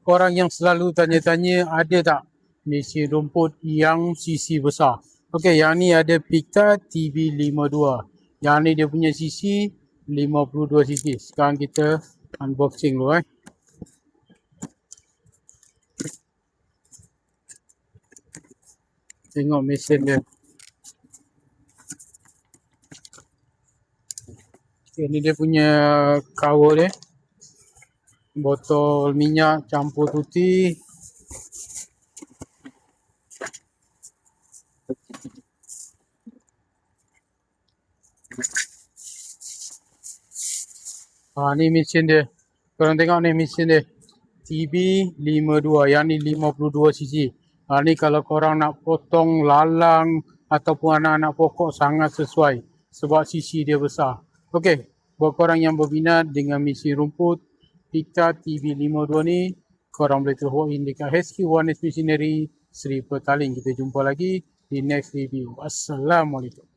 Korang yang selalu tanya-tanya ada tak mesin rumput yang sisi besar. Okey, yang ni ada Picta TB52. Yang ni dia punya sisi 52 sisi. Sekarang kita unboxing dulu Tengok mesin dia. Okay, ni dia punya cover dia. Botol minyak campur putih. Ni mesin dia. Korang tengok ni mesin dia. TB52. Yang ni 52 cc. Ni kalau korang nak potong lalang ataupun anak-anak pokok sangat sesuai. Sebab cc dia besar. Okey. Buat korang yang berminat dengan mesin rumput Picta TB52 ni, korang boleh terus walk in dekat HQ1S Machinery Seri Petaling. Kita jumpa lagi di next review. Assalamualaikum.